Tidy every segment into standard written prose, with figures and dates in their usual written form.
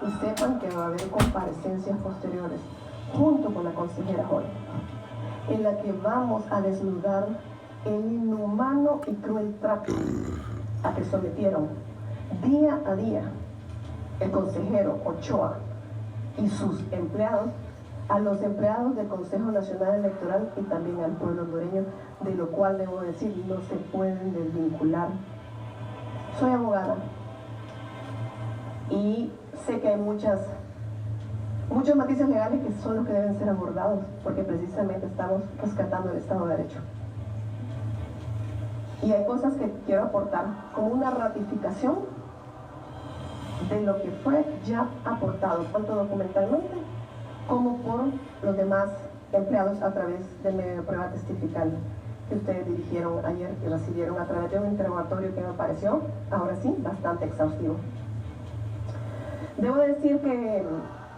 y sepan que va a haber comparecencias posteriores junto con la consejera Joy, en la que vamos a desnudar el inhumano y cruel trato a que sometieron día a día el consejero Ochoa y sus empleados a los empleados del Consejo Nacional Electoral y también al pueblo hondureño, de lo cual debo decir no se pueden desvincular. Soy abogada y sé que hay muchos matices legales que son los que deben ser abordados, porque precisamente estamos rescatando el Estado de Derecho. Y hay cosas que quiero aportar como una ratificación de lo que fue ya aportado, tanto documentalmente como por los demás empleados a través del medio de prueba testifical que ustedes dirigieron ayer y recibieron a través de un interrogatorio que me pareció, ahora sí, bastante exhaustivo. Debo decir que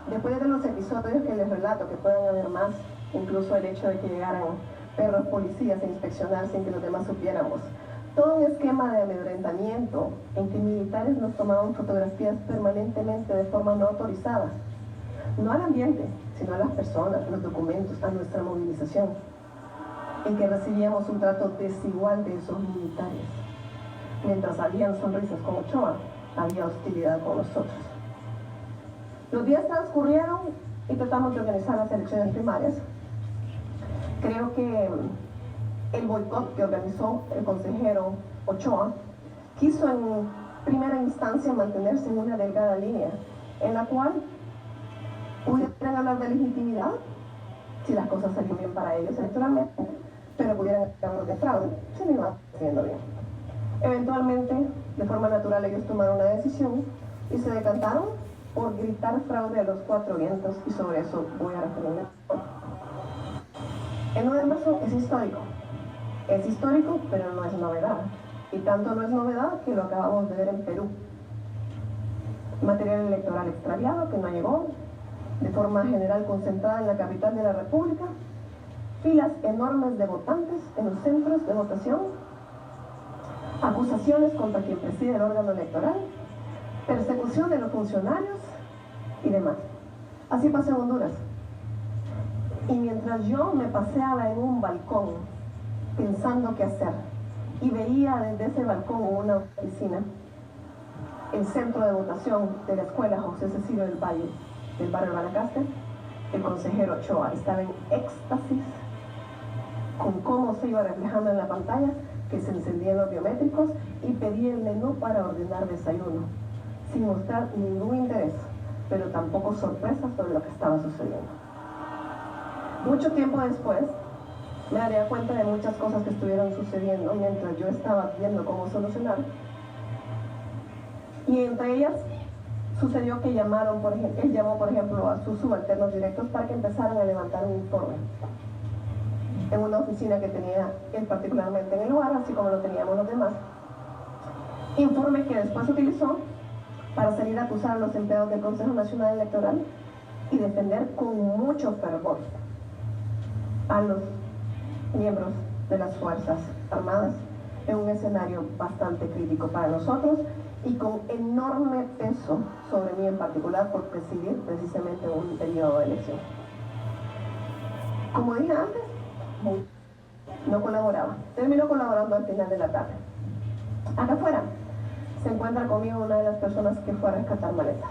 después de los episodios que les relato, que puedan haber más, incluso el hecho de que llegaran perros policías a inspeccionar sin que los demás supiéramos, todo un esquema de amedrentamiento en que militares nos tomaban fotografías permanentemente de forma no autorizada, no al ambiente, sino a las personas, los documentos, a nuestra movilización, en que recibíamos un trato desigual de esos militares. Mientras habían sonrisas con Ochoa, había hostilidad con nosotros. Los días transcurrieron y tratamos de organizar las elecciones primarias. Creo que el boicot que organizó el consejero Ochoa quiso en primera instancia mantenerse en una delgada línea en la cual pudieran hablar de legitimidad si las cosas salían bien para ellos electoralmente, pero pudieran hablar de fraude si no iba haciendo bien. Eventualmente, de forma natural, ellos tomaron una decisión y se decantaron por gritar fraude a los cuatro vientos, y sobre eso voy a referirme. El 9 de marzo es histórico. Es histórico, pero no es novedad. Y tanto no es novedad que lo acabamos de ver en Perú. Material electoral extraviado que no llegó, de forma general concentrada en la capital de la República, filas enormes de votantes en los centros de votación, acusaciones contra quien preside el órgano electoral, persecución de los funcionarios y demás. Así pasó en Honduras. Y mientras yo me paseaba en un balcón pensando qué hacer y veía desde ese balcón en una oficina el centro de votación de la escuela José Cecilio del Valle del barrio Guanacaste, el consejero Ochoa estaba en éxtasis con cómo se iba reflejando en la pantalla que se encendían los biométricos y pedía el menú para ordenar desayuno, sin mostrar ningún interés, pero tampoco sorpresa sobre lo que estaba sucediendo. Mucho tiempo después, me daría cuenta de muchas cosas que estuvieron sucediendo mientras yo estaba viendo cómo solucionar. Y entre ellas, sucedió que él llamó, por ejemplo, a sus subalternos directos para que empezaran a levantar un informe en una oficina que tenía él particularmente en el lugar, así como lo teníamos los demás. Informe que después utilizó para salir a acusar a los empleados del Consejo Nacional Electoral y defender con mucho fervor a los miembros de las Fuerzas Armadas en un escenario bastante crítico para nosotros y con enorme peso sobre mí en particular por presidir precisamente un periodo de elección. Como dije antes, no colaboraba. Terminó colaborando al final de la tarde. Acá afuera se encuentra conmigo una de las personas que fue a rescatar maletas.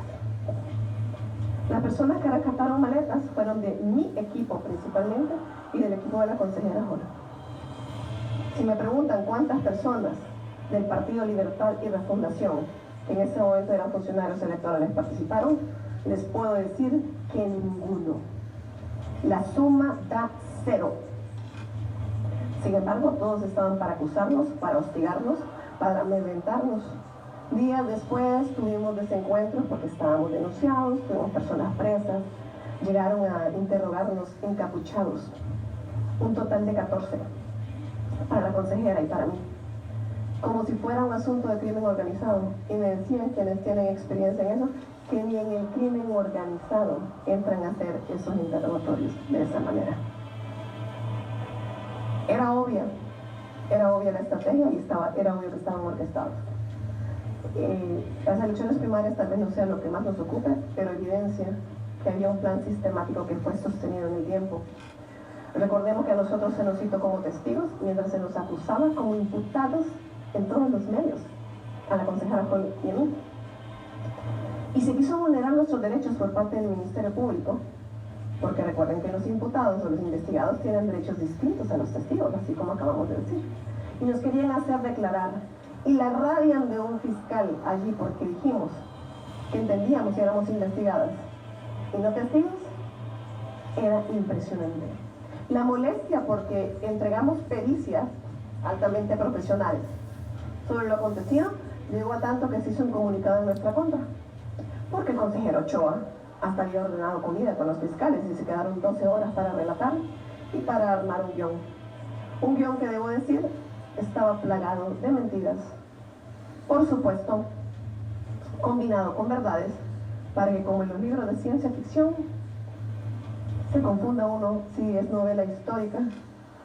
Las personas que rescataron maletas fueron de mi equipo principalmente y del equipo de la consejera Jola. Si me preguntan cuántas personas del Partido Libertad y Refundación, que en ese momento eran funcionarios electorales, participaron, les puedo decir que ninguno. La suma da 0. Sin embargo, todos estaban para acusarnos, para hostigarnos, para amedrentarnos. Días después tuvimos desencuentros porque estábamos denunciados, tuvimos personas presas, llegaron a interrogarnos encapuchados. Un total de 14 para la consejera y para mí, como si fuera un asunto de crimen organizado. Y me decían quienes tienen experiencia en eso, que ni en el crimen organizado entran a hacer esos interrogatorios de esa manera. Era obvia la estrategia y era obvio que estaban orquestados. Las elecciones primarias tal vez no sea lo que más nos ocupe, pero evidencia que había un plan sistemático que fue sostenido en el tiempo. Recordemos que a nosotros se nos citó como testigos, mientras se nos acusaba como imputados en todos los medios, a la consejera Holly y a mí. Y se quiso vulnerar nuestros derechos por parte del Ministerio Público, porque recuerden que los imputados o los investigados tienen derechos distintos a los testigos, así como acabamos de decir. Y nos querían hacer declarar, y la radian de un fiscal allí porque dijimos que entendíamos que éramos investigadas y no testigos, era impresionante. La molestia porque entregamos pericias altamente profesionales sobre lo acontecido llegó a tanto que se hizo un comunicado en nuestra contra, porque el consejero Ochoa hasta había ordenado comida con los fiscales y se quedaron 12 horas para relatar y para armar un guión. Un guión que, debo decir, estaba plagado de mentiras, por supuesto, combinado con verdades, para que, como en los libros de ciencia ficción, se confunda uno si es novela histórica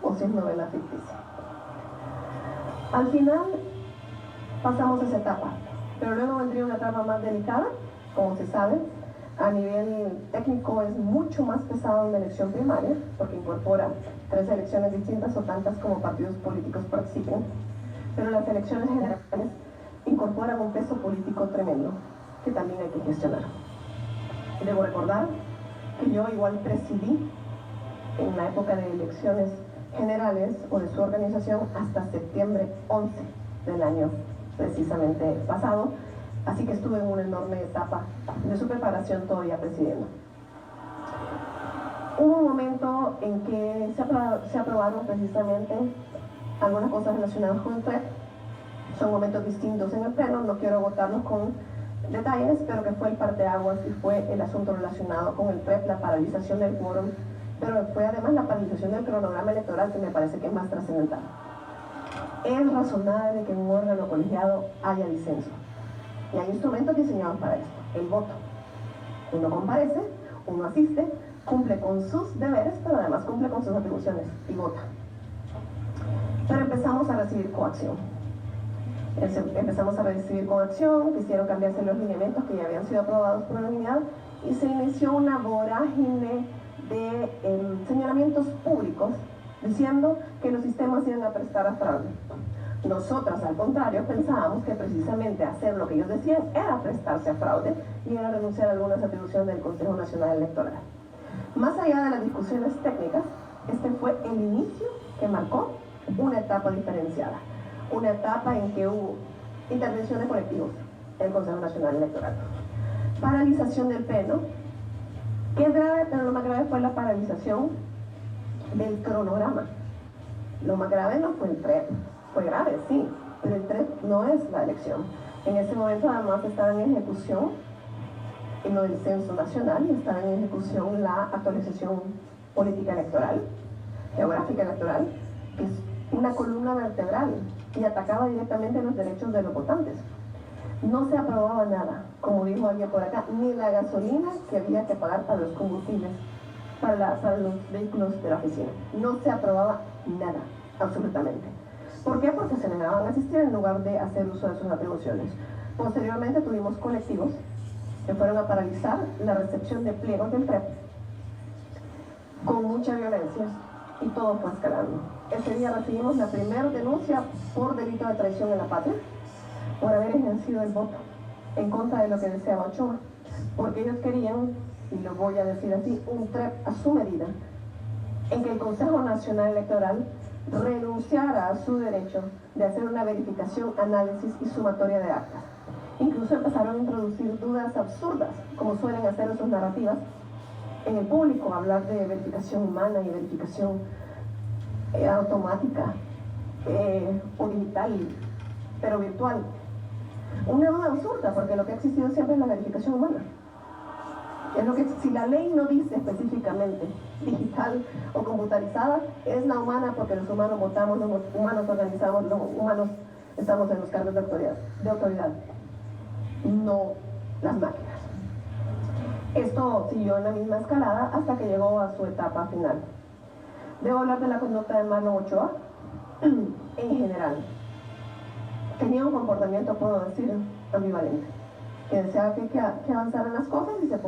o si es novela ficticia. Al final pasamos esa etapa, pero luego vendría una etapa más delicada, como se sabe. A nivel técnico es mucho más pesado una elección primaria, porque incorpora 3 elecciones distintas o tantas como partidos políticos participen, pero las elecciones generales incorporan un peso político tremendo, que también hay que gestionar. Debo recordar que yo igual presidí en la época de elecciones generales o de su organización hasta septiembre 11 del año precisamente pasado, así que estuve en una enorme etapa de su preparación todavía presidiendo. Hubo un momento en que se aprobaron precisamente algunas cosas relacionadas con el PREP. Son momentos distintos en el pleno, no quiero agotarlos con detalles, pero que fue el parteaguas y fue el asunto relacionado con el PREP, la paralización del quórum, pero fue además la paralización del cronograma electoral, que me parece que es más trascendental. Es razonable que en un órgano colegiado haya disenso, y hay instrumentos diseñados para esto: el voto. Uno comparece, uno asiste, cumple con sus deberes, pero además cumple con sus atribuciones y vota. Pero empezamos a recibir coacción. Empezamos a recibir coacción, quisieron cambiarse los lineamientos que ya habían sido aprobados por unanimidad y se inició una vorágine de señalamientos públicos diciendo que los sistemas iban a prestar a fraude. Nosotras, al contrario, pensábamos que precisamente hacer lo que ellos decían era prestarse a fraude y era renunciar a algunas atribuciones del Consejo Nacional Electoral. Más allá de las discusiones técnicas, este fue el inicio que marcó una etapa diferenciada, una etapa en que hubo intervención de colectivos en el Consejo Nacional Electoral, paralización del pleno, que es grave, pero lo más grave fue la paralización del cronograma. Lo más grave no fue el PREP, fue grave, sí, pero el PREP no es la elección. En ese momento además estaba en ejecución en lo del censo nacional y estaba en ejecución la actualización política electoral, geográfica electoral, que es una columna vertebral y atacaba directamente los derechos de los votantes. No se aprobaba nada, como dijo alguien por acá, ni la gasolina que había que pagar para los combustibles, para los vehículos de la oficina. No se aprobaba nada, absolutamente. ¿Por qué? Porque se negaban a asistir en lugar de hacer uso de sus atribuciones. Posteriormente tuvimos colectivos que fueron a paralizar la recepción de pliegos del PREP con mucha violencia y todo fue escalando. Ese día recibimos la primera denuncia por delito de traición en la patria, por haber ejercido el voto en contra de lo que deseaba Ochoa, porque ellos querían, y lo voy a decir así, un PREP a su medida, en que el Consejo Nacional Electoral renunciara a su derecho de hacer una verificación, análisis y sumatoria de actas. Incluso empezaron a introducir dudas absurdas, como suelen hacer en sus narrativas, en el público, hablar de verificación humana y verificación automática o digital, pero virtual. Una duda absurda, porque lo que ha existido siempre es la verificación humana. Es lo que, si la ley no dice específicamente digital o computarizada, es la humana, porque los humanos votamos, los humanos organizamos, los humanos estamos en los cargos de autoridad, no las máquinas. Esto siguió en la misma escalada hasta que llegó a su etapa final. Debo hablar de la conducta de Marlon Ochoa en general. Tenía un comportamiento, puedo decir, ambivalente, que desea que avanzaran las cosas y se